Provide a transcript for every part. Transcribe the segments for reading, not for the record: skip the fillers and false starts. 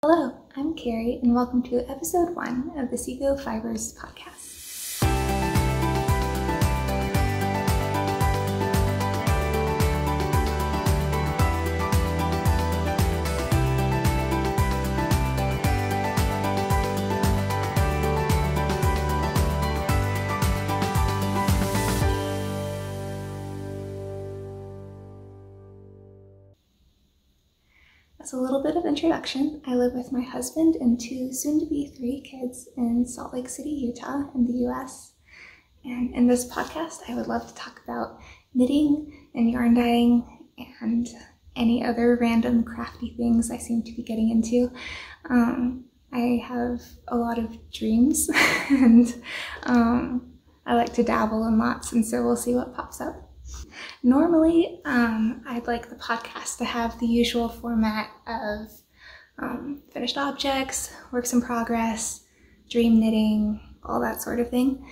Hello, I'm Carrie, and welcome to episode 1 of the Sego Fibers podcast. As a little bit of introduction, I live with my husband and 2 soon-to-be 3 kids in Salt Lake City, Utah in the US. And in this podcast, I would love to talk about knitting and yarn dyeing and any other random crafty things I seem to be getting into. I have a lot of dreams and I like to dabble in lots, and so we'll see what pops up. Normally, I'd like the podcast to have the usual format of finished objects, works in progress, dream knitting, all that sort of thing.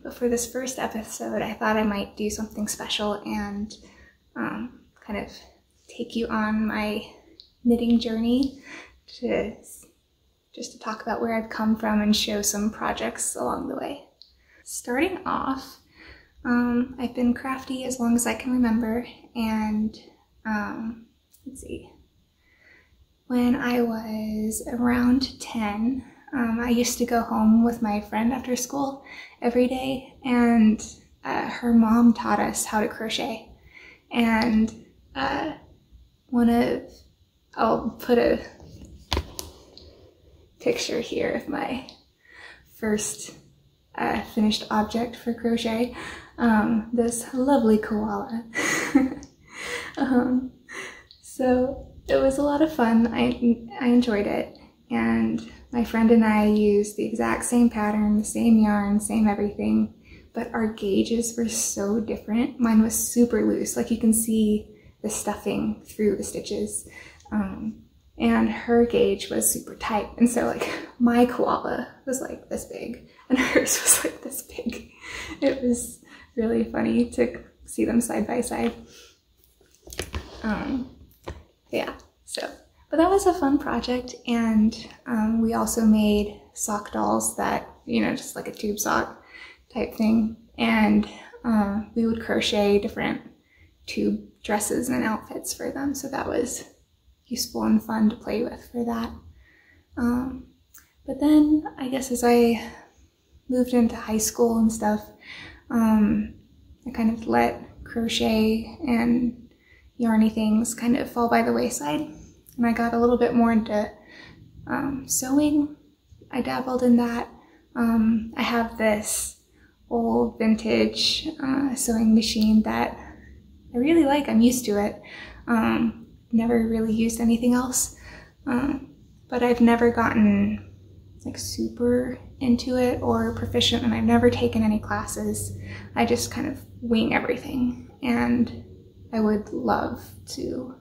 But for this first episode, I thought I might do something special and kind of take you on my knitting journey just to talk about where I've come from and show some projects along the way. Starting off, I've been crafty as long as I can remember, and let's see, when I was around 10, I used to go home with my friend after school every day, and her mom taught us how to crochet. And I'll put a picture here of my first finished object for crochet. This lovely koala. So it was a lot of fun. I enjoyed it, and my friend and I used the exact same pattern, the same yarn, same everything, but our gauges were so different. Mine was super loose, like you can see the stuffing through the stitches, and her gauge was super tight, and so like my koala was like this big and hers was like this big. It was really funny to see them side by side. Yeah, but that was a fun project, and we also made sock dolls that, just like a tube sock type thing, and we would crochet different tube dresses and outfits for them, so that was useful and fun to play with for that. But then I guess as I moved into high school and stuff, I kind of let crochet and yarny things kind of fall by the wayside, and I got a little bit more into sewing. I dabbled in that. I have this old vintage sewing machine that I really like. I'm used to it. Never really used anything else, but I've never gotten like super into it or proficient, and I've never taken any classes. I just kind of wing everything, and I would love to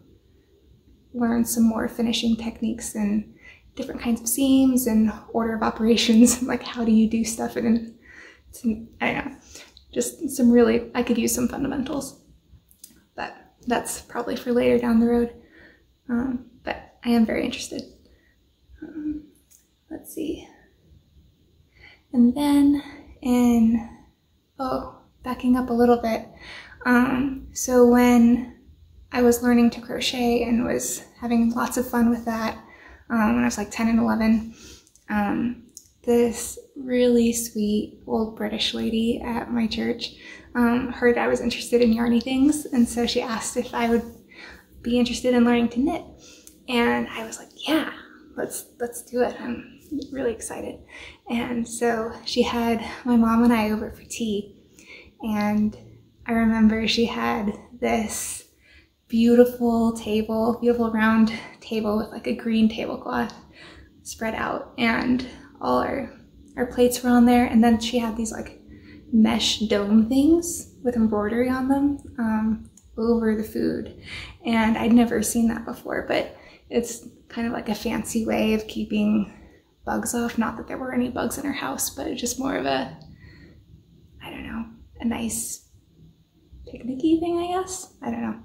learn some more finishing techniques and different kinds of seams and order of operations, like how do you do stuff in, I don't know, just some really, I could use some fundamentals, but that's probably for later down the road. But I am very interested. Let's see. And then backing up a little bit. So when I was learning to crochet and was having lots of fun with that, when I was like 10 and 11, this really sweet old British lady at my church heard I was interested in yarny things, and so she asked if I would be interested in learning to knit. And I was like, yeah, let's do it. I'm really excited. And so she had my mom and I over for tea, and I remember she had this beautiful round table with like a green tablecloth spread out, and all our plates were on there, and then she had these like mesh dome things with embroidery on them over the food, and I'd never seen that before, but it's kind of like a fancy way of keeping bugs off. Not that there were any bugs in her house, but just more of a, I don't know, a nice picnicky thing, I guess. I don't know.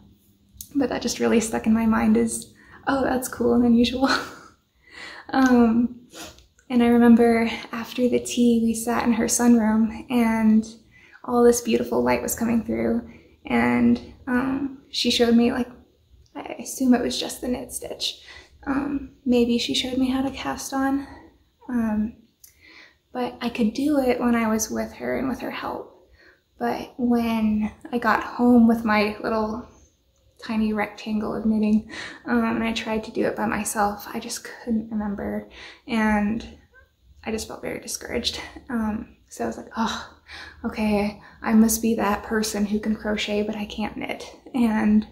But that just really stuck in my mind as, oh, that's cool and unusual. And I remember after the tea, we sat in her sunroom and all this beautiful light was coming through. And she showed me, like, I assume it was just the knit stitch. Maybe she showed me how to cast on. But I could do it when I was with her and with her help. But when I got home with my little tiny rectangle of knitting, and I tried to do it by myself, I just couldn't remember, and I just felt very discouraged. So I was like, oh, okay, I must be that person who can crochet but I can't knit. And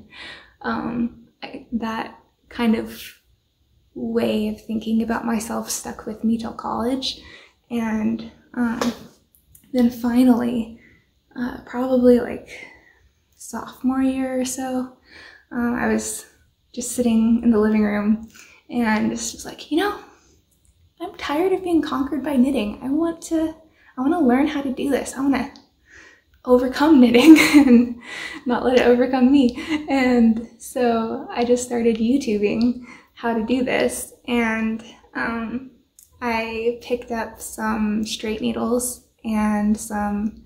that kind of way of thinking about myself stuck with me till college. And then finally, probably like sophomore year or so, I was just sitting in the living room and just was like, you know, I'm tired of being conquered by knitting. I want to learn how to do this. I want to overcome knitting and not let it overcome me. And so I just started YouTubing how to do this. And I picked up some straight needles and some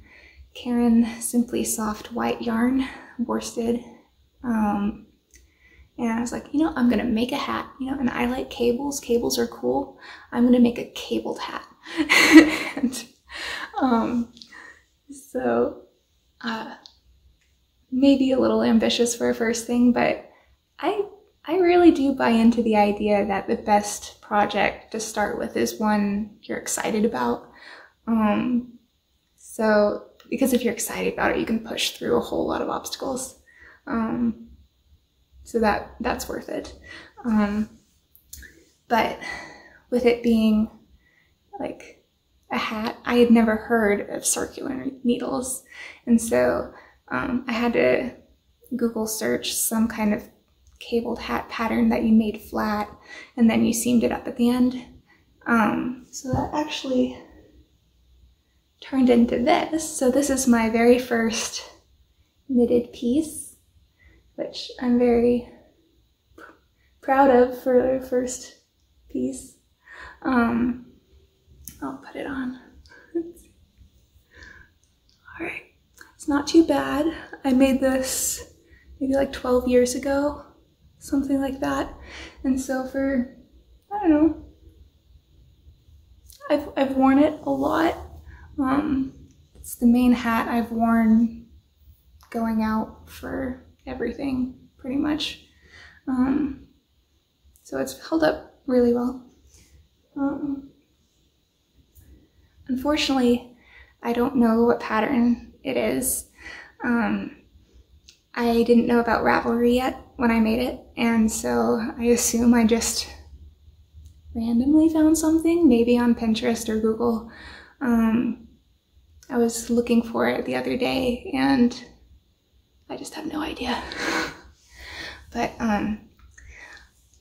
Caron Simply Soft white yarn, worsted. And I was like, you know, I'm gonna make a hat, you know, and I like cables. Cables are cool. I'm gonna make a cabled hat. And so maybe a little ambitious for a first thing, but I really do buy into the idea that the best project to start with is one you're excited about. So because if you're excited about it, you can push through a whole lot of obstacles. So that's worth it. But with it being like a hat, I had never heard of circular needles. And so I had to Google search some kind of cabled hat pattern that you made flat and then you seamed it up at the end. So that actually turned into this. So this is my very first knitted piece, which I'm very proud of for the first piece. I'll put it on. All right, it's not too bad. I made this maybe like 12 years ago, something like that. And so for, I don't know, I've worn it a lot. It's the main hat I've worn going out for everything, pretty much. So it's held up really well. Unfortunately, I don't know what pattern it is. I didn't know about Ravelry yet when I made it, and so I assume I just randomly found something, maybe on Pinterest or Google. I was looking for it the other day, and I just have no idea. But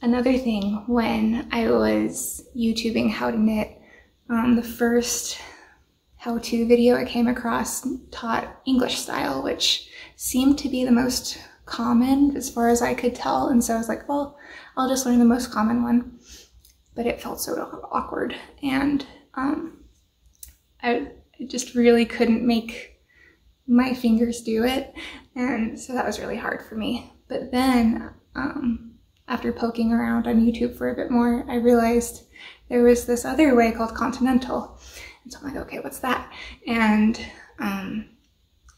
another thing, when I was YouTubing how to knit, the first how-to video I came across taught English style, which seemed to be the most common as far as I could tell. And so I was like, well, I'll just learn the most common one. But it felt so awkward, and I just really couldn't make my fingers do it. And so that was really hard for me. But then after poking around on YouTube for a bit more, I realized there was this other way called continental. And so I'm like, okay, what's that? And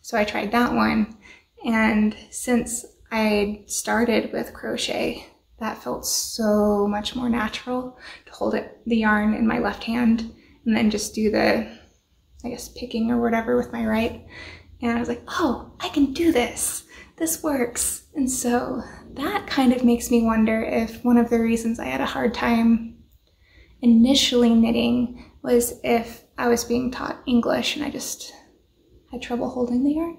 so I tried that one. And since I started with crochet, that felt so much more natural to hold the yarn in my left hand and then just do the, I guess, picking or whatever with my right. And I was like, oh, I can do this. This works. And so that kind of makes me wonder if one of the reasons I had a hard time initially knitting was if I was being taught English and I just had trouble holding the yarn.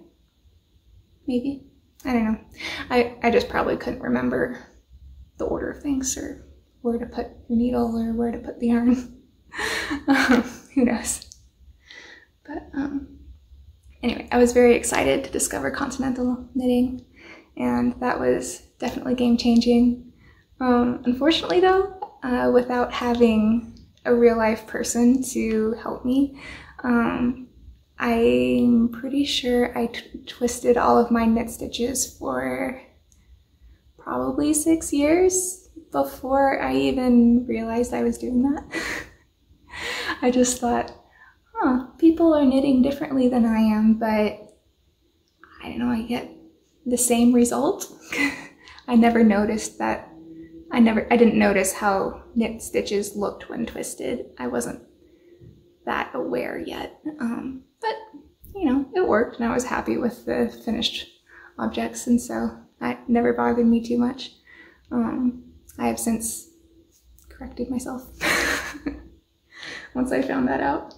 Maybe. I don't know. I just probably couldn't remember the order of things or where to put your needle or where to put the yarn. Who knows? But anyway, I was very excited to discover continental knitting, and that was definitely game-changing. Unfortunately though, without having a real life person to help me. I'm pretty sure I twisted all of my knit stitches for probably 6 years before I even realized I was doing that. I just thought, people are knitting differently than I am, but I don't know, I get the same result. I never noticed that. I didn't notice how knit stitches looked when twisted. I wasn't that aware yet. But you know, it worked and I was happy with the finished objects, and so it never bothered me too much. I have since corrected myself once I found that out.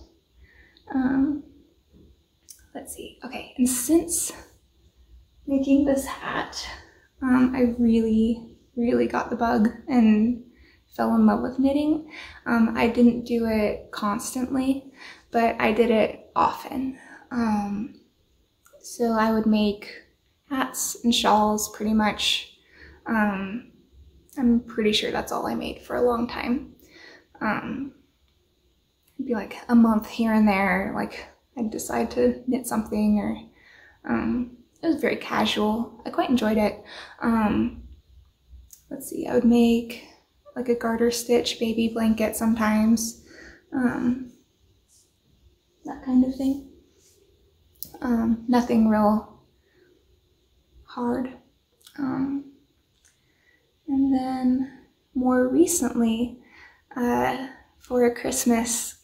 Let's see. Okay, and since making this hat, I really got the bug and fell in love with knitting. I didn't do it constantly, but I did it often. So I would make hats and shawls pretty much. I'm pretty sure that's all I made for a long time. It'd be like a month here and there, like I'd decide to knit something, or it was very casual. I quite enjoyed it. Let's see, I would make like a garter stitch baby blanket sometimes, that kind of thing. Nothing real hard. And then more recently, for Christmas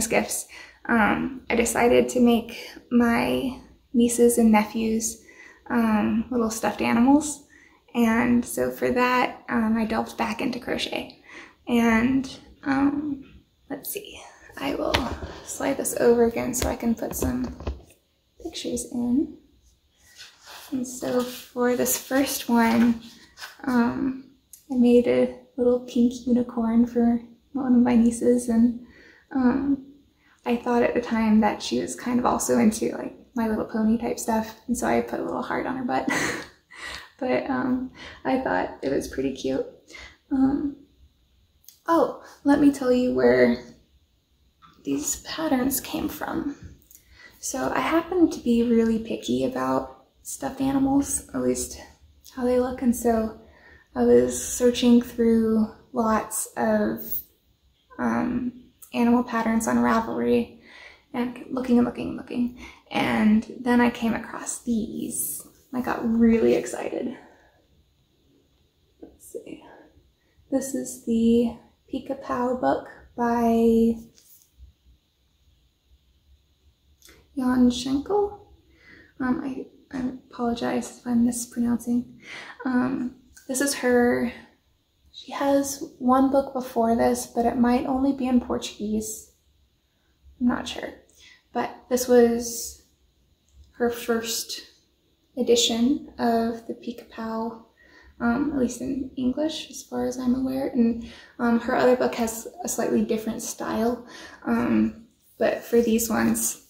gifts, I decided to make my nieces and nephews little stuffed animals. And so for that, I delved back into crochet. And let's see, I will slide this over again so I can put some pictures in. And so for this first one, I made a little pink unicorn for one of my nieces, and I thought at the time that she was kind of also into like My Little Pony type stuff, and so I put a little heart on her butt. But I thought it was pretty cute. Oh, let me tell you where these patterns came from. So I happen to be really picky about stuffed animals, at least how they look, and so I was searching through lots of animal patterns on Ravelry and looking, and then I came across these. I got really excited. Let's see. This is the Pika-Pow book by Jan Schenkel. I apologize if I'm mispronouncing. This is her. She has one book before this, but it might only be in Portuguese. I'm not sure. But this was her first edition of the Pika-Pow, at least in English, as far as I'm aware. And her other book has a slightly different style. But for these ones,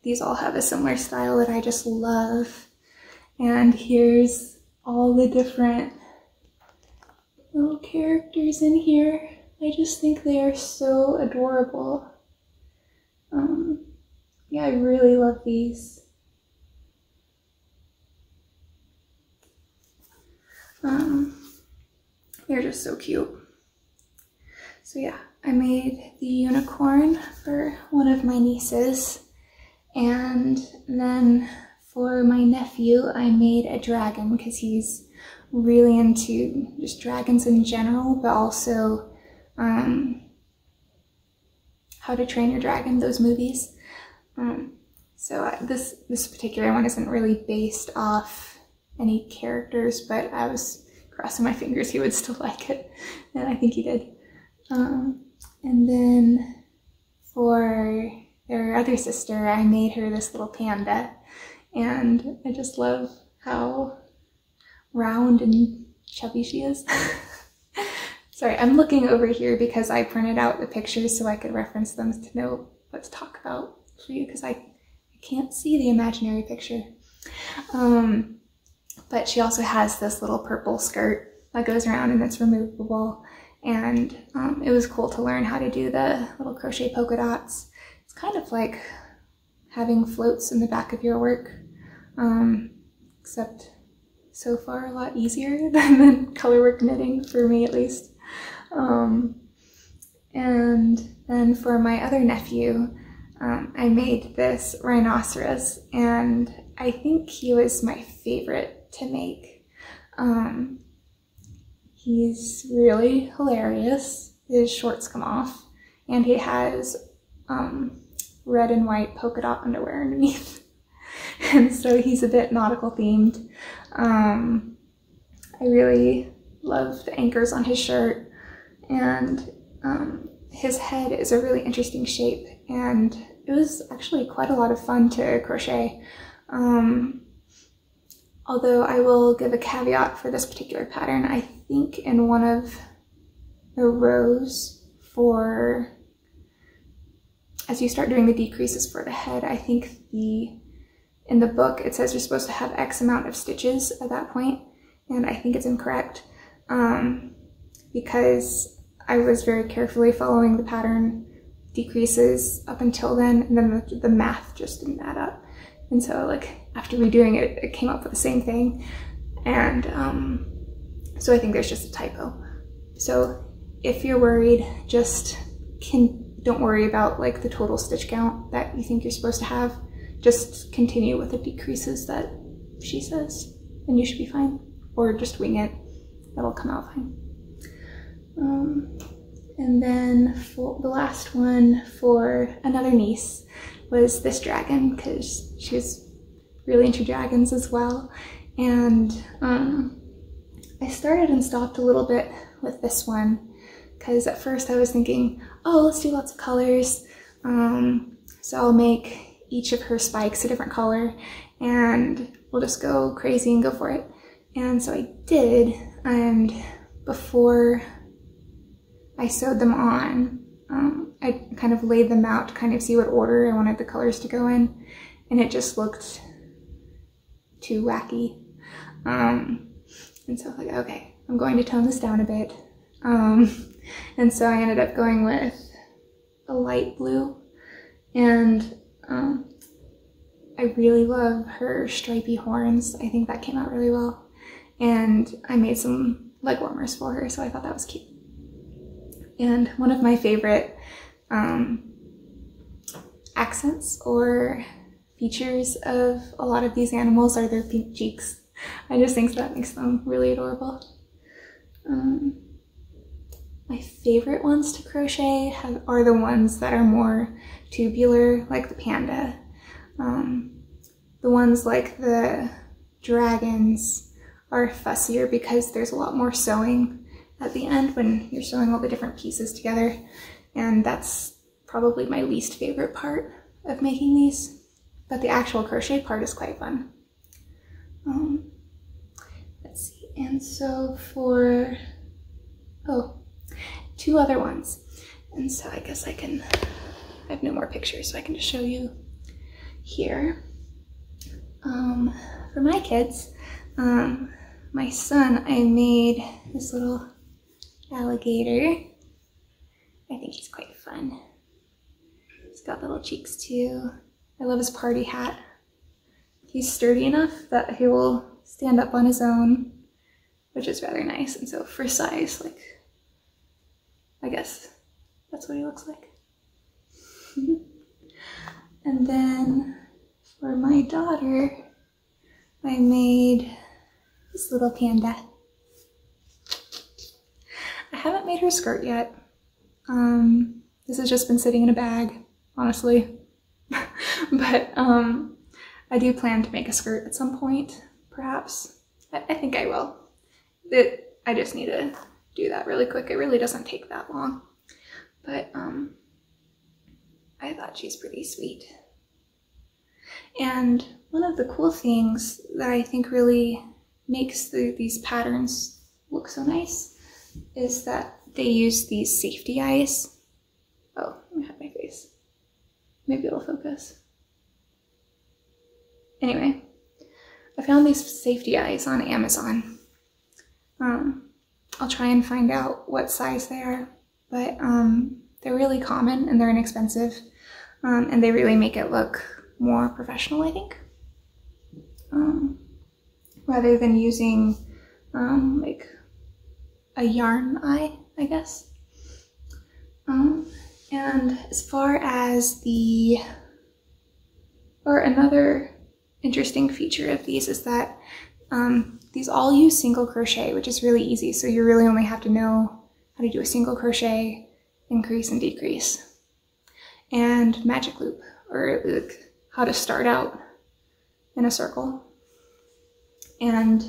these all have a similar style that I just love. And here's all the different little characters in here. I just think they are so adorable. Yeah, I really love these. They're just so cute. So yeah, I made the unicorn for one of my nieces, and then for my nephew I made a dragon because he's really into just dragons in general, but also How to Train Your Dragon, those movies. So this particular one isn't really based off any characters, but I was crossing my fingers he would still like it, and I think he did. And then for their other sister, I made her this little panda, and I just love how round and chubby she is. Sorry, I'm looking over here because I printed out the pictures so I could reference them to know what to talk about for you, because I can't see the imaginary picture. But she also has this little purple skirt that goes around and it's removable. And it was cool to learn how to do the little crochet polka dots. It's kind of like having floats in the back of your work, except so far a lot easier than the colorwork knitting, for me at least. And then for my other nephew, I made this rhinoceros, and I think he was my favorite to make. He's really hilarious. His shorts come off, and he has red and white polka dot underwear underneath. And so he's a bit nautical themed. I really love the anchors on his shirt, and his head is a really interesting shape, and it was actually quite a lot of fun to crochet. Although I will give a caveat for this particular pattern. I think in one of the rows as you start doing the decreases for the head, I think in the book it says you're supposed to have X amount of stitches at that point, and I think it's incorrect because I was very carefully following the pattern decreases up until then, and then the math just didn't add up. And so like after redoing it, it came up with the same thing. And so I think there's just a typo. So if you're worried, don't worry about like the total stitch count that you think you're supposed to have. Just continue with the decreases that she says, and you should be fine. Or just wing it, that'll come out fine. And then for the last one for another niece was this dragon, because she was really into dragons as well. And I started and stopped a little bit with this one, because at first I was thinking, oh, let's do lots of colors. So I'll make each of her spikes a different color, and we'll just go crazy and go for it. And so I did, and before I sewed them on, I kind of laid them out to kind of see what order I wanted the colors to go in, and it just looked too wacky. And so I was like, okay, I'm going to tone this down a bit. And so I ended up going with a light blue, and I really love her stripy horns. I think that came out really well. And I made some leg warmers for her, so I thought that was cute. And one of my favorite accents or features of a lot of these animals are their pink cheeks. I just think that makes them really adorable. My favorite ones to crochet are the ones that are more tubular, like the panda. The ones like the dragons are fussier because there's a lot more sewing at the end when you're sewing all the different pieces together, and that's probably my least favorite part of making these, but the actual crochet part is quite fun. Let's see, and so for, two other ones, and so I guess I have no more pictures, so I can just show you here. For my kids, my son, I made this little alligator. I think he's quite fun. He's got little cheeks too. I love his party hat. He's sturdy enough that he will stand up on his own, which is rather nice. And so for size, like, I guess that's what he looks like. And then for my daughter, I made this little panda. I haven't made her skirt yet. This has just been sitting in a bag, honestly. But I do plan to make a skirt at some point, perhaps. I think I will. I just need to do that really quick. It really doesn't take that long. But I thought she's pretty sweet. And one of the cool things that I think really makes these patterns look so nice is that they use these safety eyes. Oh, let me hide my face. Maybe it'll focus. Anyway, I found these safety eyes on Amazon. I'll try and find out what size they are, but they're really common and they're inexpensive, and they really make it look more professional, I think, rather than using like a yarn eye, I guess. And as far as another interesting feature of these is that these all use single crochet, which is really easy. So you really only have to know how to do a single crochet, increase and decrease, and magic loop, or like how to start out in a circle. And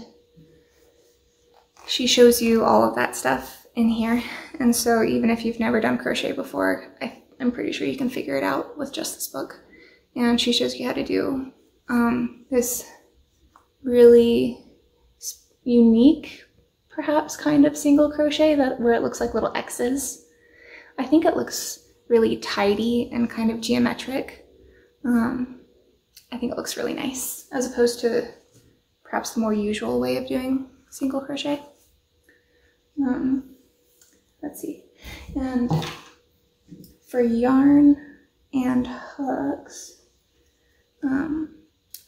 she shows you all of that stuff in here. And so even if you've never done crochet before, I'm pretty sure you can figure it out with just this book. And she shows you how to do this really unique, perhaps, kind of single crochet where it looks like little X's. I think it looks really tidy and kind of geometric. I think it looks really nice, as opposed to perhaps the more usual way of doing single crochet. Let's see. And for yarn and hooks,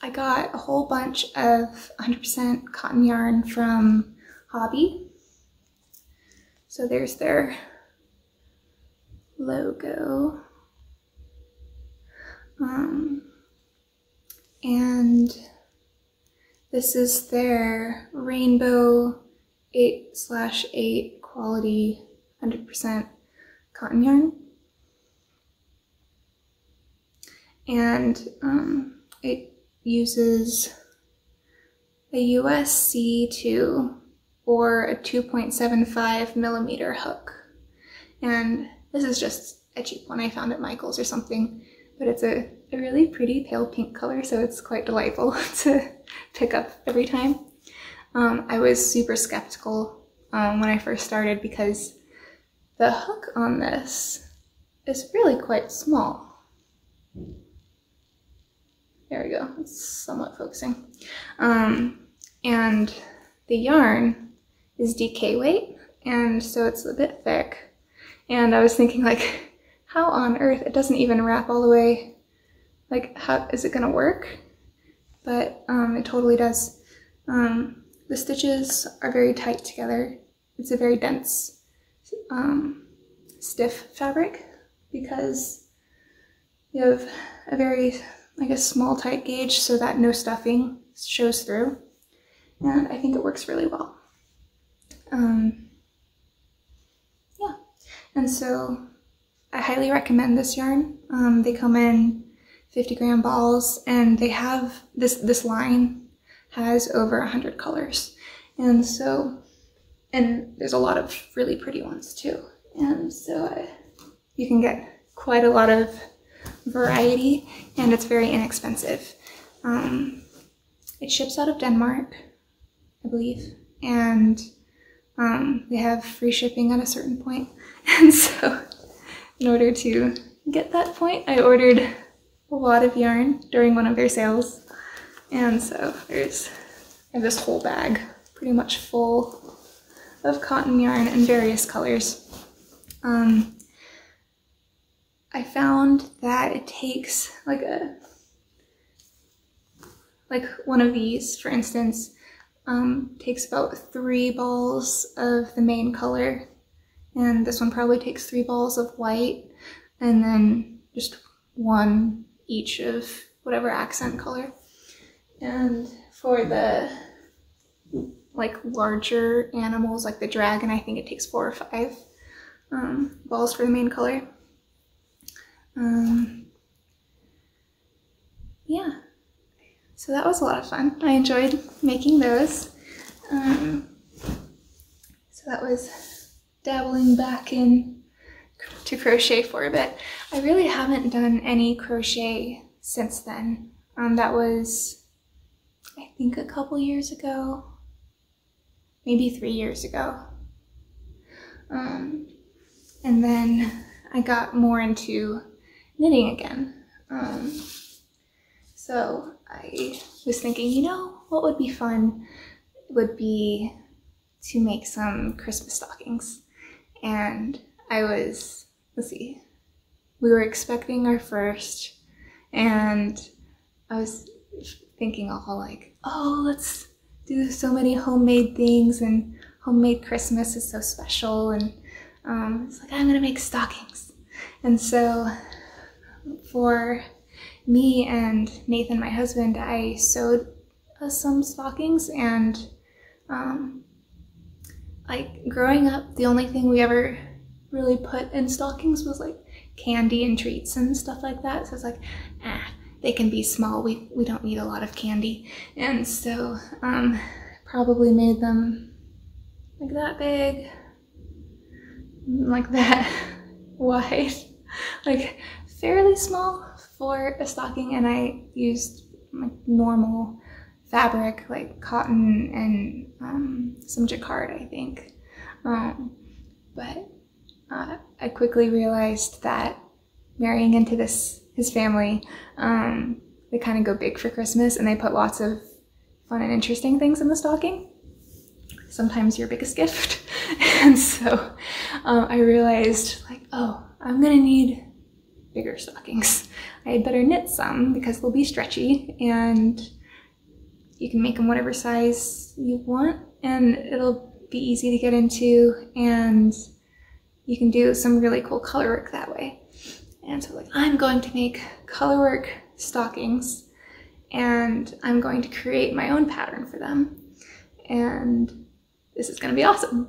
I got a whole bunch of 100% cotton yarn from Hobby. So there's their logo. And this is their rainbow 8/8 quality 100% cotton yarn. And it uses a USC2 or a 2.75 millimeter hook. And this is just a cheap one I found at Michael's or something, but it's a really pretty pale pink color, so it's quite delightful to pick up every time. I was super skeptical when I first started because the hook on this is really quite small. There we go, it's somewhat focusing. And the yarn is DK weight, and so it's a bit thick. And I was thinking, like, how on earth, it doesn't even wrap all the way. Like, how is it gonna work? But it totally does. The stitches are very tight together. It's a very dense, stiff fabric because you have a very, I guess, small tight gauge so that no stuffing shows through. And I think it works really well. Yeah, and so I highly recommend this yarn. They come in 50-gram balls, and they have this line has over 100 colors, and there's a lot of really pretty ones too, and so you can get quite a lot of variety, and it's very inexpensive. It ships out of Denmark, I believe, and they have free shipping at a certain point. And so in order to get that point, I ordered a lot of yarn during one of their sales. And so I have this whole bag pretty much full of cotton yarn in various colors. I found that it takes like one of these, for instance, takes about 3 balls of the main color, and this one probably takes 3 balls of white, and then just 1 each of whatever accent color. And for the larger animals, like the dragon, I think it takes 4 or 5 balls for the main color. Yeah. So that was a lot of fun. I enjoyed making those. So that was dabbling back in to crochet for a bit. I really haven't done any crochet since then. That was, I think, a couple years ago, maybe 3 years ago. And then I got more into knitting again. So I was thinking, you know, what would be fun would be to make some Christmas stockings. And I was, let's see, we were expecting our first, and I was thinking all like, oh, let's do so many homemade things, and homemade Christmas is so special, and it's like, I'm gonna make stockings. And so for me and Nathan, my husband, I sewed some stockings, and like growing up, the only thing we ever really put in stockings was like candy and treats and stuff like that. So it's like, they can be small. We don't need a lot of candy. And so probably made them like that big, like that wide, like fairly small for a stocking. And I used like normal fabric, like cotton and some jacquard, I think. But I quickly realized that marrying into his family, they kind of go big for Christmas, and they put lots of fun and interesting things in the stocking. Sometimes your biggest gift. And so I realized, like, oh, I'm gonna need bigger stockings. I had better knit some because they'll be stretchy, and you can make them whatever size you want, and it'll be easy to get into, and you can do some really cool color work that way. And so like, I'm going to make color work stockings, and I'm going to create my own pattern for them, and this is gonna be awesome.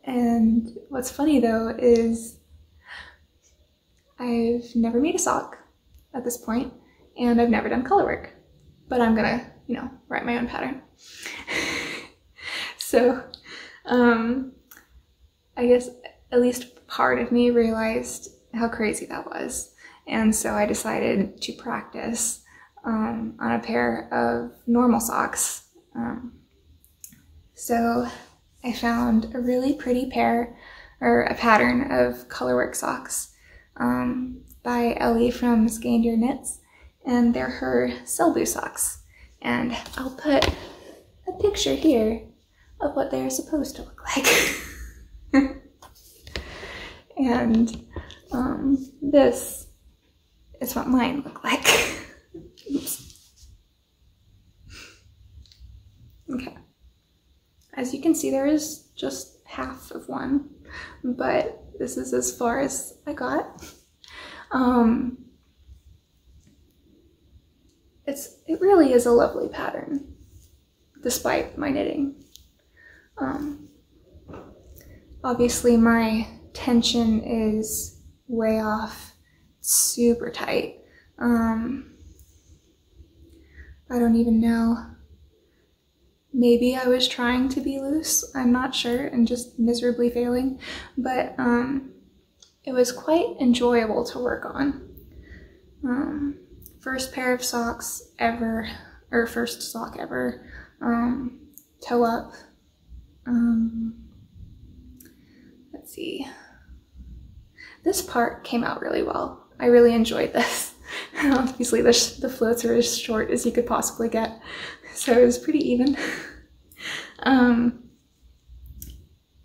And what's funny though is I've never made a sock at this point, and I've never done color work, but I'm gonna, you know, write my own pattern. So I guess at least part of me realized how crazy that was. And so I decided to practice on a pair of normal socks. So I found a really pretty pair, or a pattern of colorwork socks by Ellie from Scandier Knits, and they're her Selbu socks. And I'll put a picture here of what they're supposed to look like. And this is what mine look like. Oops. Okay. As you can see, there is just half of one, but this is as far as I got. It really is a lovely pattern, despite my knitting. Obviously my tension is way off, super tight. I don't even know. Maybe I was trying to be loose, I'm not sure, and just miserably failing, but it was quite enjoyable to work on. First pair of socks ever, or first sock ever, toe up. Let's see. This part came out really well. I really enjoyed this. Obviously the floats are as short as you could possibly get, so it was pretty even.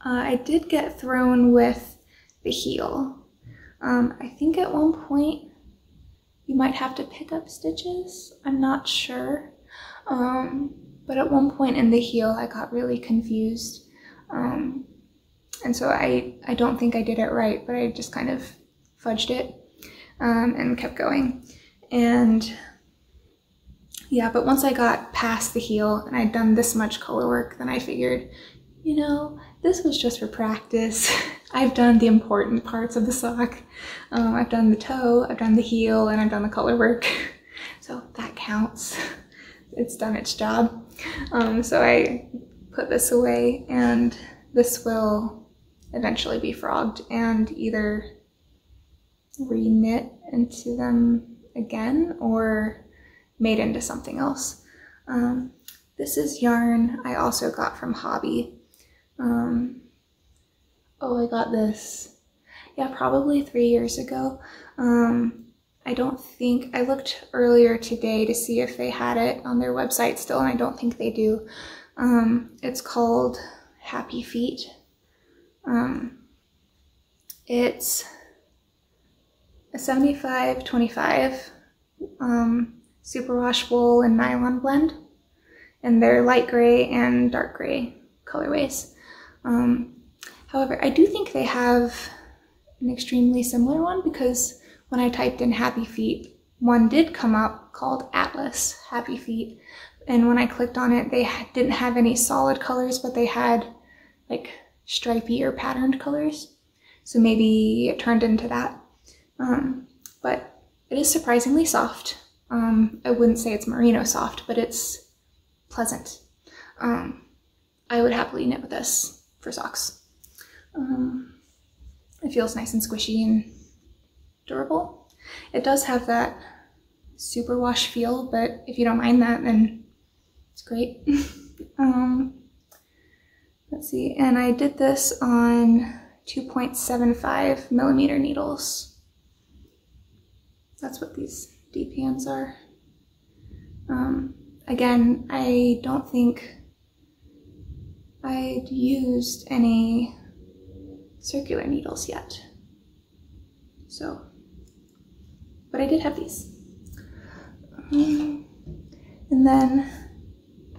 I did get thrown with the heel. I think at one point you might have to pick up stitches, I'm not sure. But at one point in the heel I got really confused. And so I don't think I did it right, but I just kind of fudged it and kept going. And yeah, but once I got past the heel and I'd done this much color work, then I figured, you know, this was just for practice. I've done the important parts of the sock. I've done the toe, I've done the heel, and I've done the color work. So that counts. It's done its job. So I put this away, and this will eventually be frogged and either re-knit into them again or made into something else. This is yarn I also got from Hobby. Oh, I got this, yeah, probably 3 years ago. I don't think, I looked earlier today to see if they had it on their website still, and I don't think they do. It's called Happy Feet. It's a 75-25 superwash wool and nylon blend, and they're light gray and dark gray colorways. However, I do think they have an extremely similar one, because when I typed in Happy Feet, one did come up called Atlas Happy Feet, and when I clicked on it, they didn't have any solid colors, but they had like stripy or patterned colors. So maybe it turned into that. But it is surprisingly soft. I wouldn't say it's merino soft, but it's pleasant. I would happily knit with this for socks. It feels nice and squishy and durable. It does have that superwash feel, but if you don't mind that, then it's great. Let's see, and I did this on 2.75 millimeter needles. That's what these deep hands are. Again, I don't think I'd used any circular needles yet. So, but I did have these. And then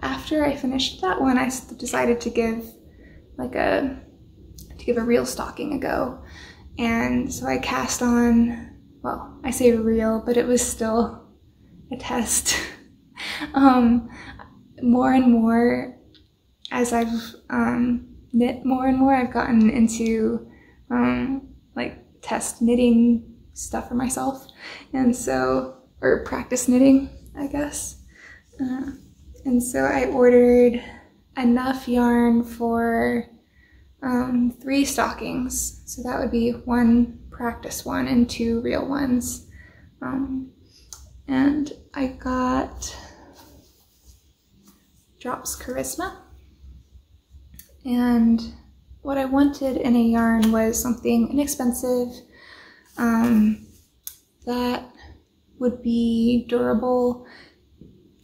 after I finished that one, I decided to give a real stocking a go. And so I cast on, well, I say real, but it was still a test. More and more, as I've knit more and more, I've gotten into like test knitting stuff for myself, and so, or practice knitting, I guess. And so I ordered enough yarn for 3 stockings. So that would be 1 practice one and 2 real ones. And I got Drops Charisma. And what I wanted in a yarn was something inexpensive, that would be durable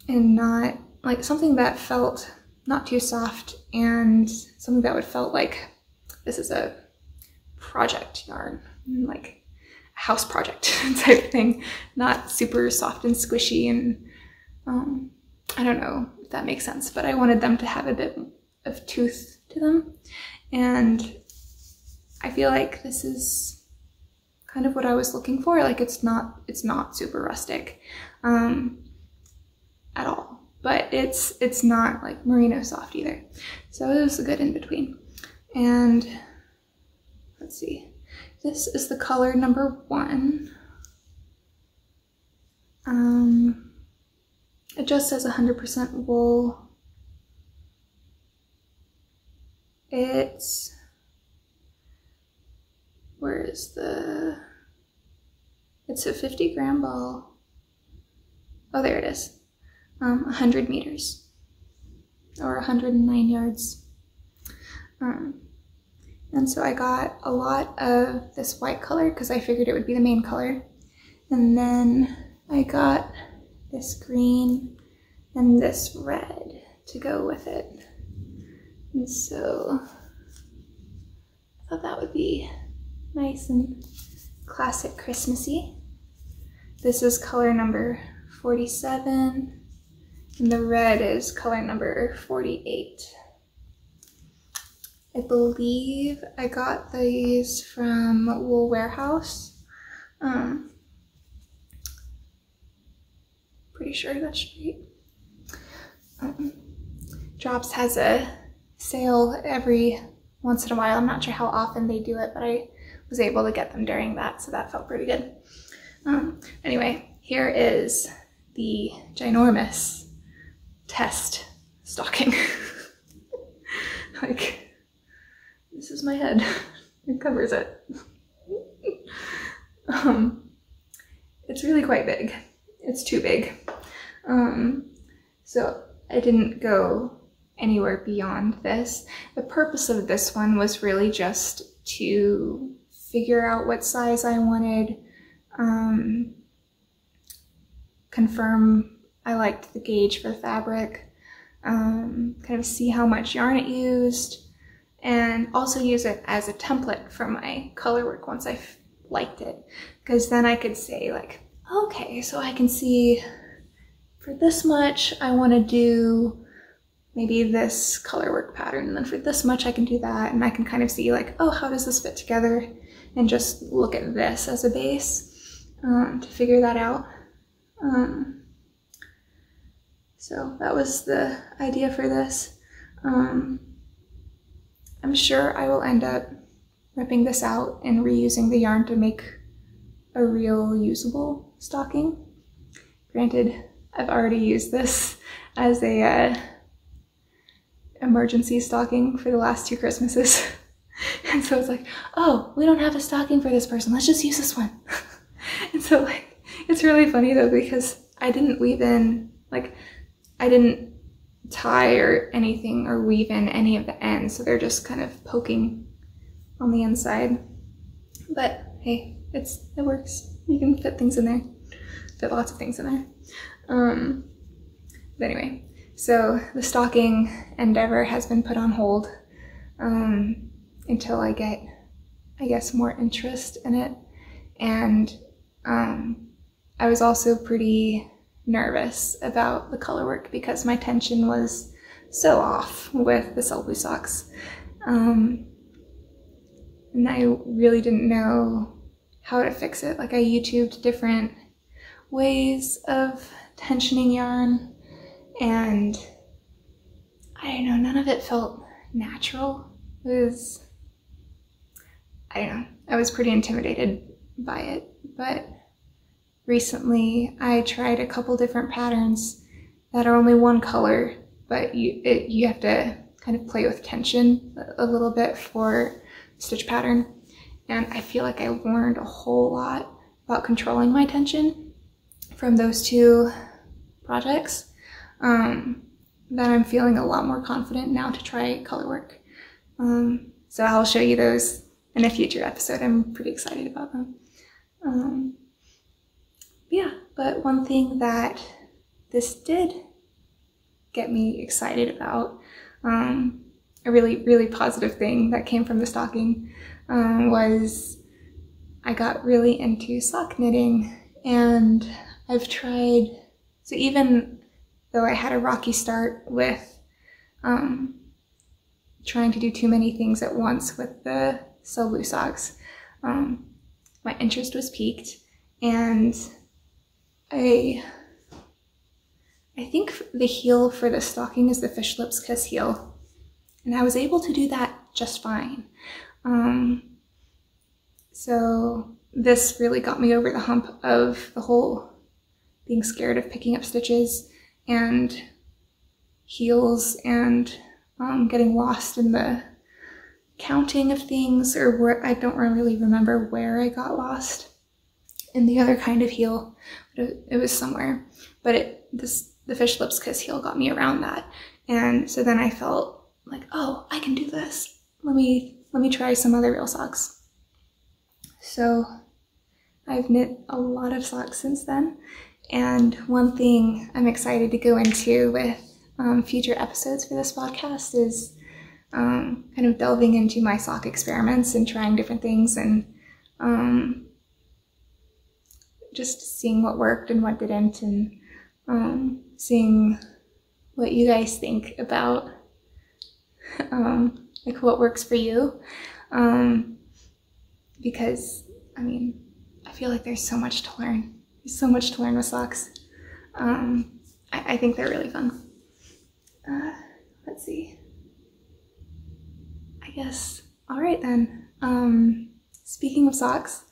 and not like something that felt not too soft, and something that would felt like this is a project yarn, like a house project type thing, not super soft and squishy, and I don't know if that makes sense, but I wanted them to have a bit of tooth to them, and I feel like this is kind of what I was looking for. Like it's not super rustic at all, but it's not like merino soft either. So it was a good in between. And let's see, this is the color number 1. It just says 100% wool. It's, where is the, it's a 50-gram ball. Oh, there it is. 100 meters, or 109 yards. And so I got a lot of this white color because I figured it would be the main color. And then I got this green and this red to go with it. And so I thought that would be nice and classic Christmassy. This is color number 47, and the red is color number 48. I believe I got these from Wool Warehouse. Pretty sure that's right. Drops has a sale every once in a while. I'm not sure how often they do it, but I was able to get them during that, so that felt pretty good. Anyway, here is the ginormous test stocking. Like, this is my head. It covers it. It's really quite big. It's too big. So I didn't go anywhere beyond this. The purpose of this one was really just to figure out what size I wanted, confirm I liked the gauge for the fabric, kind of see how much yarn it used, and also use it as a template for my color work once I liked it, because then I could say like, okay, so I can see for this much I want to do maybe this color work pattern, and then for this much I can do that, and I can kind of see like, oh, how does this fit together, and just look at this as a base to figure that out. So that was the idea for this. I'm sure I will end up ripping this out and reusing the yarn to make a real usable stocking. Granted, I've already used this as a emergency stocking for the last 2 Christmases. And so it's like, oh, we don't have a stocking for this person, let's just use this one. And so like, it's really funny though, because I didn't weave in, like, I didn't tie or anything or weave in any of the ends, so they're just kind of poking on the inside. But hey, it works. You can fit things in there, fit lots of things in there. But anyway, so the stocking endeavor has been put on hold until I get, I guess, more interest in it. And I was also pretty nervous about the color work because my tension was so off with the Sego socks. And I really didn't know how to fix it. Like, I YouTubed different ways of tensioning yarn, and I don't know, none of it felt natural. It was, I don't know, I was pretty intimidated by it. But recently I tried a couple different patterns that are only one color, but you have to kind of play with tension a little bit for stitch pattern. And I feel like I learned a whole lot about controlling my tension from those 2 projects, that I'm feeling a lot more confident now to try color work. So I'll show you those in a future episode. I'm pretty excited about them. Yeah, but one thing that this did get me excited about, a really positive thing that came from the stocking, was I got really into sock knitting. And I've tried, so even though I had a rocky start with trying to do too many things at once with the Sego socks, my interest was piqued, and I think the heel for the stocking is the fish lips kiss heel, and I was able to do that just fine. So this really got me over the hump of the whole being scared of picking up stitches and heels and getting lost in the counting of things, or where I don't really remember where I got lost in the other kind of heel, but it was somewhere. But the fish lips kiss heel got me around that, and so then I felt like, oh, I can do this. Let me try some other real socks. So I've knit a lot of socks since then, and one thing I'm excited to go into with future episodes for this podcast is kind of delving into my sock experiments and trying different things, and just seeing what worked and what didn't, and seeing what you guys think about like what works for you, because I mean, I feel like there's so much to learn. There's so much to learn with socks. I think they're really fun. Let's see. I guess, all right then. Speaking of socks,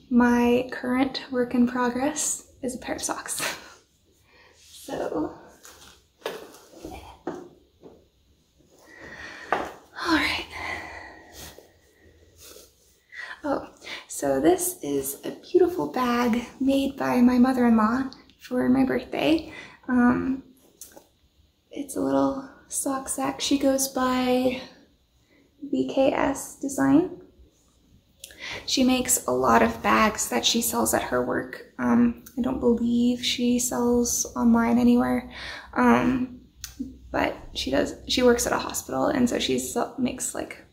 my current work in progress is a pair of socks. So, all right. Oh, so this is a beautiful bag made by my mother-in-law for my birthday. It's a little sock sack. She goes by BKS Design. She makes a lot of bags that she sells at her work. I don't believe she sells online anywhere. but she works at a hospital, and so she makes like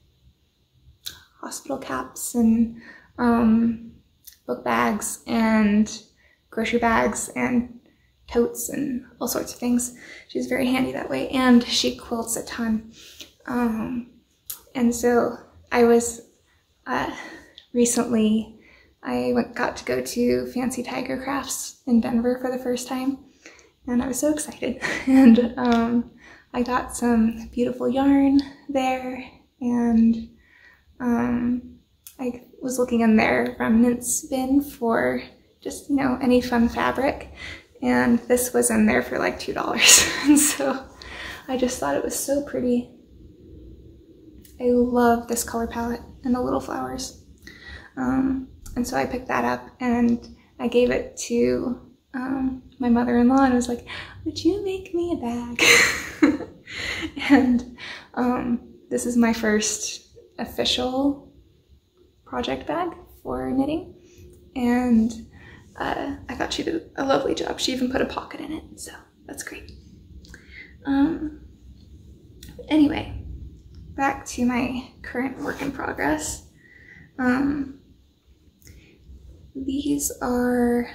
hospital caps and book bags and grocery bags and totes and all sorts of things. She's very handy that way, and she quilts a ton. And so I was recently, got to go to Fancy Tiger Crafts in Denver for the first time, and I was so excited. And I got some beautiful yarn there, and I was looking in their remnants bin for just, you know, any fun fabric, and this was in there for like $2. And so I just thought it was so pretty. I love this color palette and the little flowers. And so I picked that up and I gave it to my mother-in-law, and I was like, would you make me a bag? And this is my first official project bag for knitting, and I thought she did a lovely job. She even put a pocket in it, so that's great. Anyway, back to my current work in progress. These are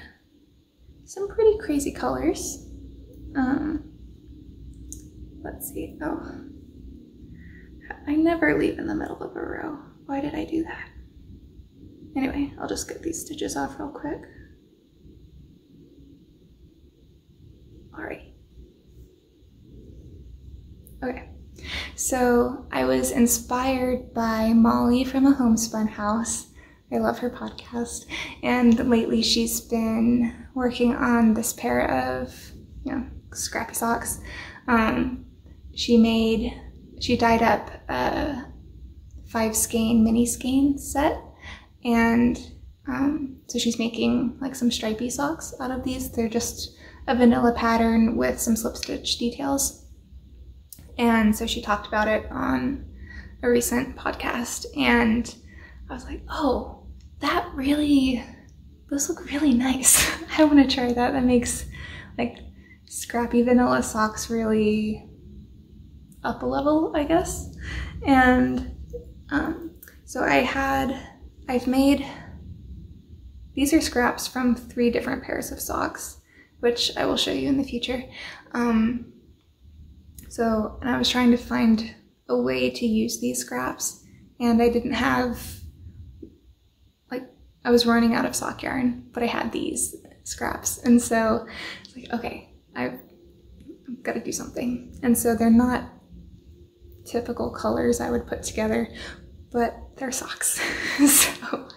some pretty crazy colors. Let's see. Oh, I never leave in the middle of a row. Why did I do that? Anyway, I'll just get these stitches off real quick. All right. Okay. So I was inspired by Molly from A Homespun House. I love her podcast, and lately she's been working on this pair of, you know, scrappy socks. She dyed up a 5-skein mini skein set, and so she's making like some stripy socks out of these. They're just a vanilla pattern with some slip stitch details. And so she talked about it on a recent podcast, and I was like, oh, those look really nice. I want to try that. That makes like scrappy vanilla socks really up a level, I guess. And so I've made, these are scraps from 3 different pairs of socks, which I will show you in the future. And I was trying to find a way to use these scraps, and I didn't have, I was running out of sock yarn, but I had these scraps. And so I was like, okay, I've got to do something. And so they're not typical colors I would put together, but they're socks. So,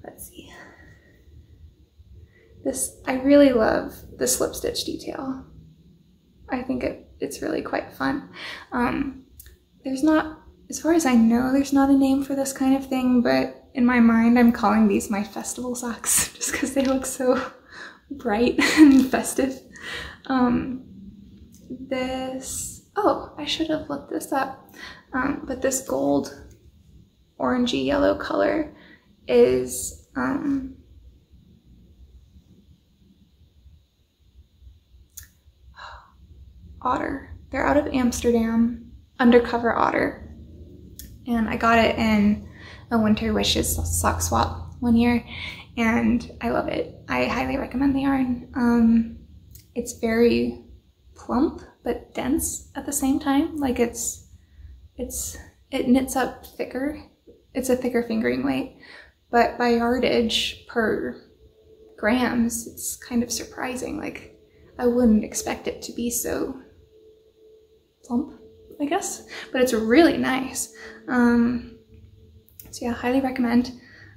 let's see. I really love the slip stitch detail. I think it's really quite fun. There's not, as far as I know, there's not a name for this kind of thing, but in my mind I'm calling these my festival socks just because they look so bright and festive. Oh, I should have looked this up, but this gold orangey yellow color is Otter. They're out of Amsterdam, Undercover Otter, and I got it in a Winter Wishes sock swap one year, and I love it. I highly recommend the yarn. It's very plump but dense at the same time. Like it knits up thicker. It's a thicker fingering weight, but by yardage per grams, it's kind of surprising. Like I wouldn't expect it to be so plump, I guess, but it's really nice. So yeah, highly recommend.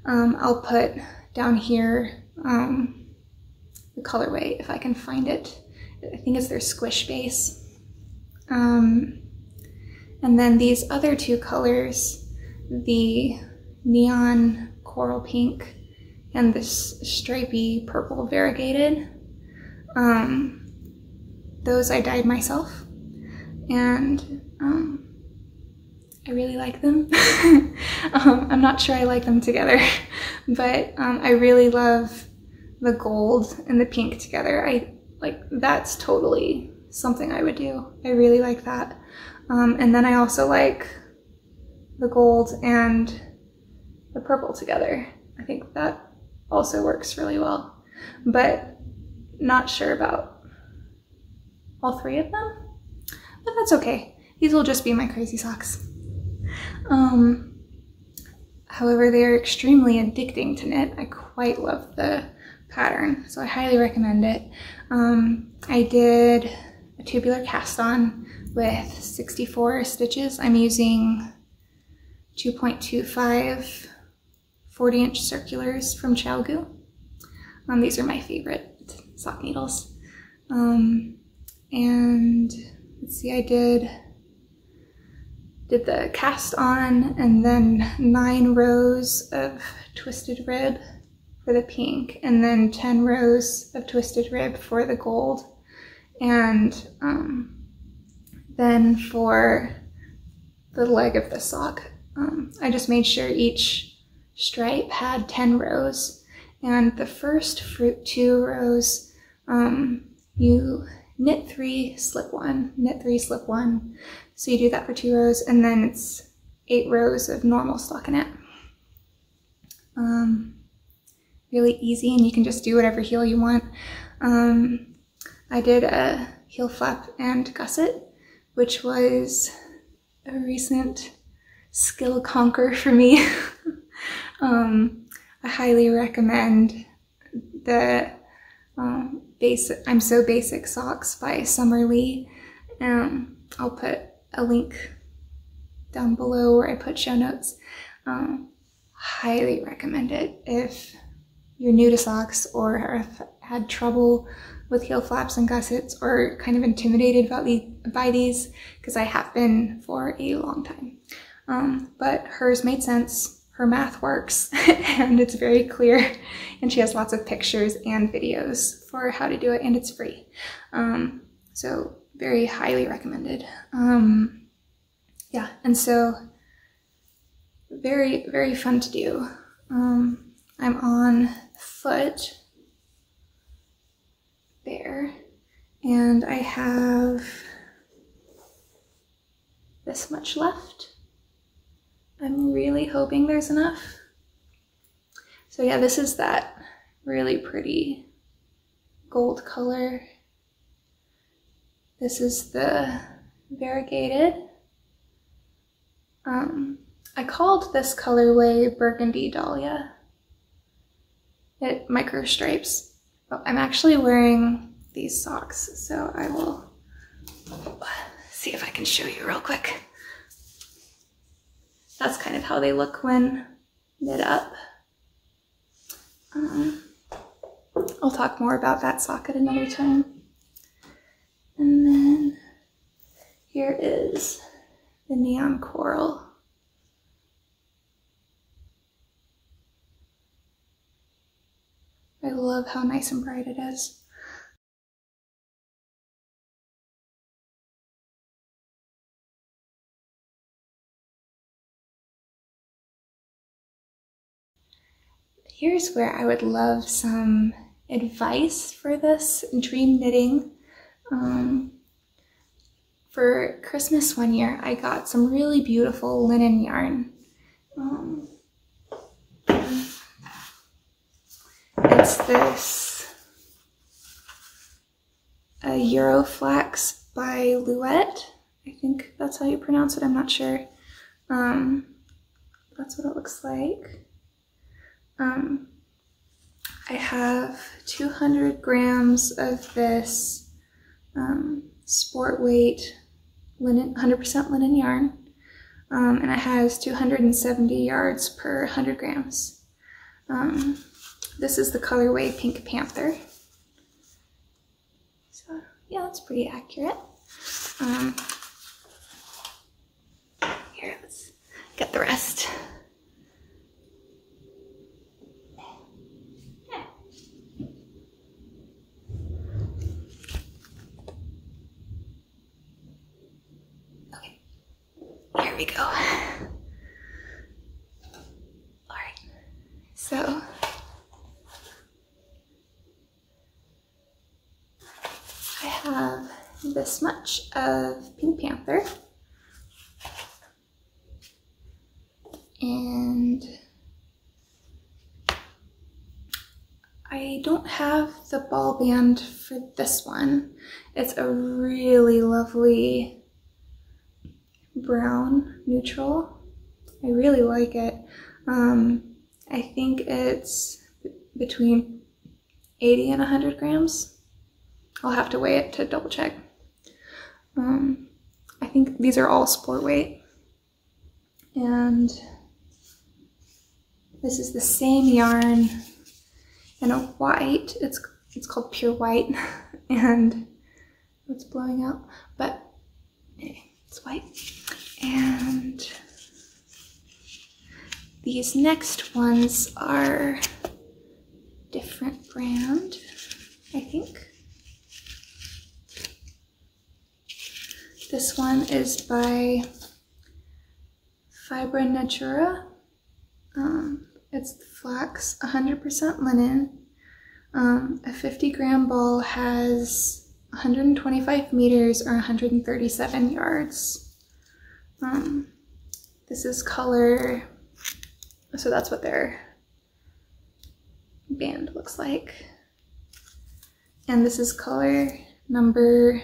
I'll put down here the colorway if I can find it. I think it's their squish base. And then these other 2 colors, the neon coral pink and this stripy purple variegated, those I dyed myself, and I really like them. I'm not sure I like them together, but I really love the gold and the pink together. That's totally something I would do. I really like that. And then I also like the gold and the purple together. I think that also works really well, but not sure about all three of them, but that's okay. These will just be my crazy socks. However, they are extremely addicting to knit. I quite love the pattern, so I highly recommend it. I did a tubular cast on with 64 stitches. I'm using 2.25 40-inch circulars from Gu. These are my favorite sock needles. And let's see, I did the cast on and then 9 rows of twisted rib for the pink, and then 10 rows of twisted rib for the gold. And then for the leg of the sock, I just made sure each stripe had 10 rows. And the first 2 rows, you knit 3, slip 1, knit 3, slip 1. So you do that for 2 rows, and then it's 8 rows of normal stockinette. Really easy, and you can just do whatever heel you want. I did a heel flap and gusset, which was a recent skill conquer for me. I highly recommend the I'm So Basic Socks by Summer Lee. I'll put a link down below where I put show notes. Highly recommend it if you're new to socks or have had trouble with heel flaps and gussets or kind of intimidated by these, because I have been for a long time. But hers made sense. Her math works and it's very clear, and she has lots of pictures and videos for how to do it, and it's free. So very highly recommended. Yeah, and so very, very fun to do. I'm on foot there, and I have this much left. I'm really hoping there's enough. So yeah, this is that really pretty gold color. This is the variegated. I called this colorway Burgundy Dahlia. It micro stripes. Oh, I'm actually wearing these socks, so I will see if I can show you real quick. That's kind of how they look when knit up. I'll talk more about that sock at another time. And then here is the neon coral. I love how nice and bright it is. Here's where I would love some advice for this dream knitting. For Christmas one year, I got some really beautiful linen yarn. It's this Euroflax by Louette. I think that's how you pronounce it, I'm not sure. That's what it looks like. I have 200 grams of this sport weight linen, 100% linen yarn, and it has 270 yards per 100 grams. This is the colorway Pink Panther. So yeah, that's pretty accurate. Here, let's get the rest. Here we go. All right, so I have this much of Pink Panther. And I don't have the ball band for this one. It's a really lovely brown neutral. I really like it. I think it's between 80 and 100 grams. I'll have to weigh it to double check. I think these are all sport weight. And this is the same yarn in a white. It's called Pure White, and it's blowing out, but it's white. And these next ones are different brand, I think. This one is by Fibra Natura. It's flax, 100% linen. A 50-gram ball has 125 meters or 137 yards. This is color, so that's what their band looks like. And this is color number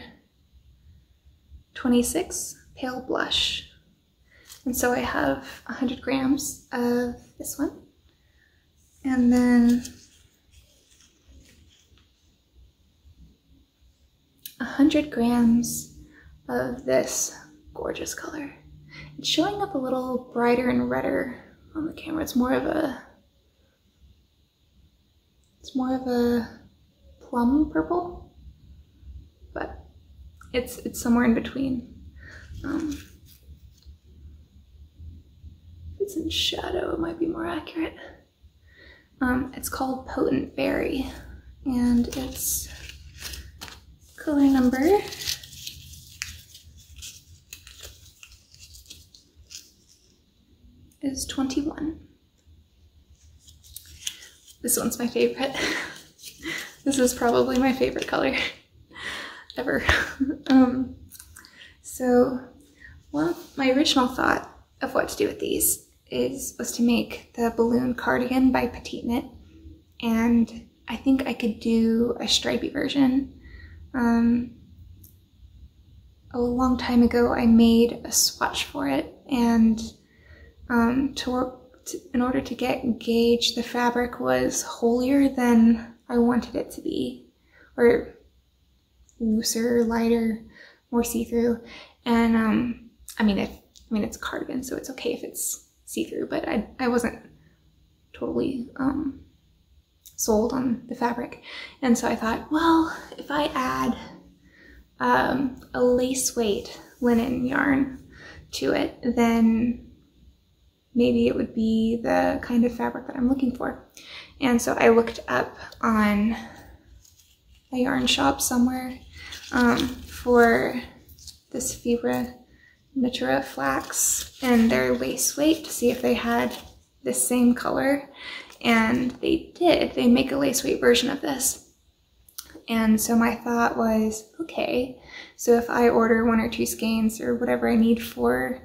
26, Pale Blush. And so I have 100 grams of this one. And then 100 grams of this gorgeous color. It's showing up a little brighter and redder on the camera. It's more of a plum purple, but it's somewhere in between. If it's in shadow, it might be more accurate. It's called Potent Berry, and its color number is 21. This one's my favorite. This is probably my favorite color ever. My original thought of what to do with these was to make the balloon cardigan by Petite Knit, and I think I could do a stripy version. A long time ago I made a swatch for it, and in order to gauge the fabric was holier than I wanted it to be, or looser, lighter, more see-through. And I mean it's a cardigan, so it's okay if it's see-through, but I wasn't totally sold on the fabric. And so I thought, well, if I add a lace weight linen yarn to it, then maybe it would be the kind of fabric that I'm looking for. And so I looked up on a yarn shop somewhere for this Fibra Natura flax and their lace weight to see if they had the same color, and they did. They make a lace weight version of this. And so my thought was, okay, so if I order 1 or 2 skeins or whatever I need for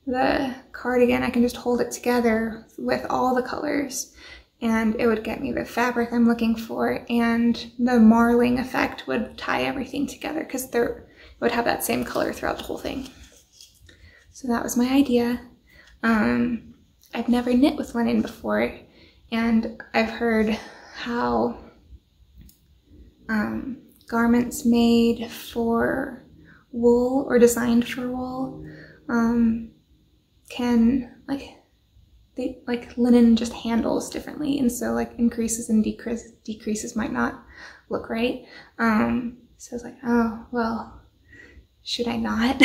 the cardigan, I can just hold it together with all the colors, and it would get me the fabric I'm looking for, and the marling effect would tie everything together because it would have that same color throughout the whole thing. So that was my idea. I've never knit with linen before, and I've heard how garments made for wool or designed for wool can linen just handles differently, and so like increases and decreases might not look right. So I was like, oh well, should I not?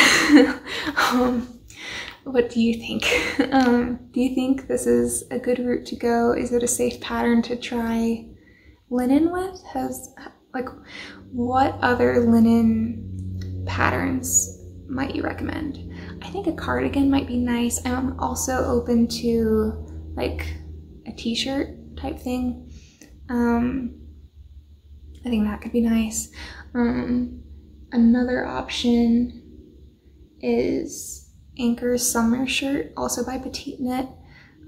What do you think? Do you think this is a good route to go? Is it a safe pattern to try linen with? What other linen patterns might you recommend? I think a cardigan might be nice. I'm also open to like a t-shirt type thing. I think that could be nice. another option is Anchor's Summer Shirt, also by Petite Knit.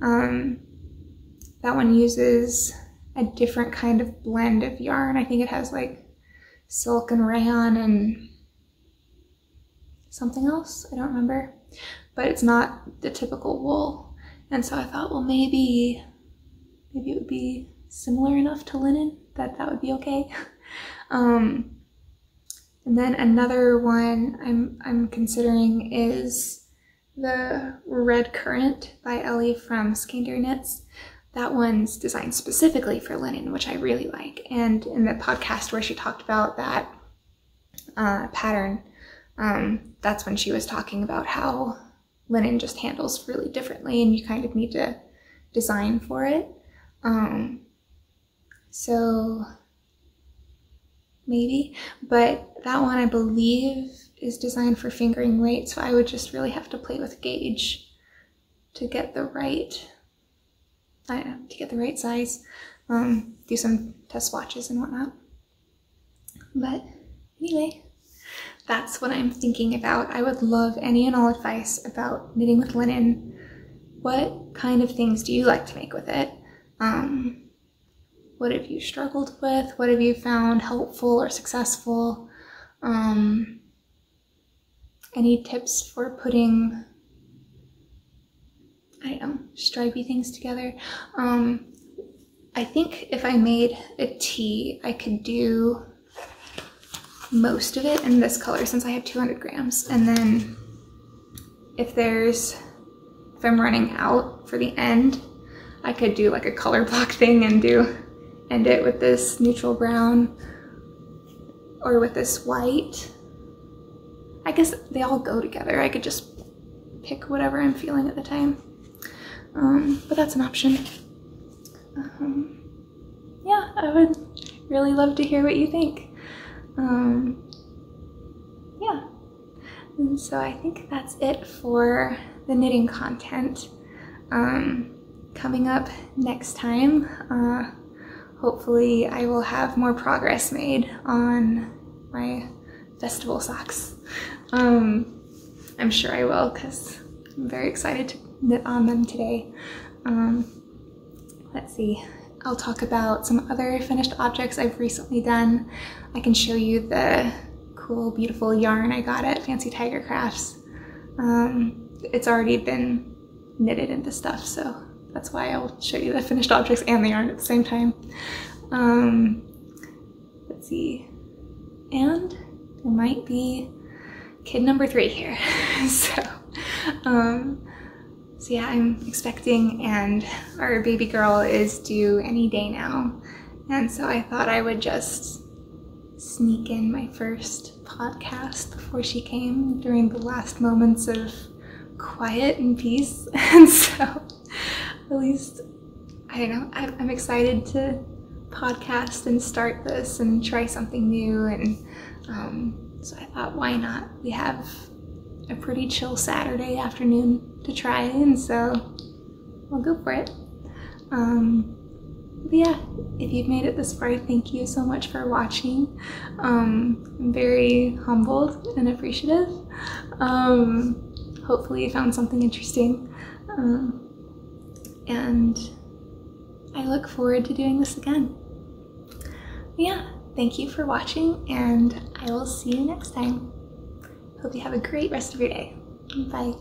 That one uses a different kind of blend of yarn. I think it has like silk and rayon and something else, I don't remember, but it's not the typical wool. And so I thought, well, maybe it would be similar enough to linen that would be okay. And then another one I'm considering is the Red Currant by Ellie from Skein Knits. That one's designed specifically for linen, which I really like. And in the podcast where she talked about that pattern, that's when she was talking about how linen just handles really differently and you kind of need to design for it. So maybe, but that one I believe is designed for fingering weight, so I would just really have to play with gauge to get the right, size, do some test swatches and whatnot. But anyway, that's what I'm thinking about. I would love any and all advice about knitting with linen. What kind of things do you like to make with it? What have you struggled with? What have you found helpful or successful? Any tips for putting, I don't know, stripy things together? I think if I made a tee, I could do most of it in this color since I have 200 grams. And then if I'm running out for the end, I could do like a color block thing and end it with this neutral brown or with this white. I guess they all go together. I could just pick whatever I'm feeling at the time. But that's an option. Yeah, I would really love to hear what you think. Yeah, and so I think that's it for the knitting content. Coming up next time, hopefully I will have more progress made on my festival socks. I'm sure I will because I'm very excited to knit on them today. Let's see. I'll talk about some other finished objects I've recently done. I can show you the cool, beautiful yarn I got at Fancy Tiger Crafts. It's already been knitted into stuff, so that's why I'll show you the finished objects and the yarn at the same time. Let's see. And there might be kid number 3 here. So yeah, I'm expecting, and our baby girl is due any day now. And so I thought I would just sneak in my first podcast before she came during the last moments of quiet and peace. And so at least, I don't know, I'm excited to podcast and start this and try something new. And so I thought, why not? We have a pretty chill Saturday afternoon to try, and so I'll go for it. But yeah, if you've made it this far, thank you so much for watching. I'm very humbled and appreciative. Hopefully you found something interesting. And I look forward to doing this again. Yeah, thank you for watching, and I will see you next time. Hope you have a great rest of your day. Bye.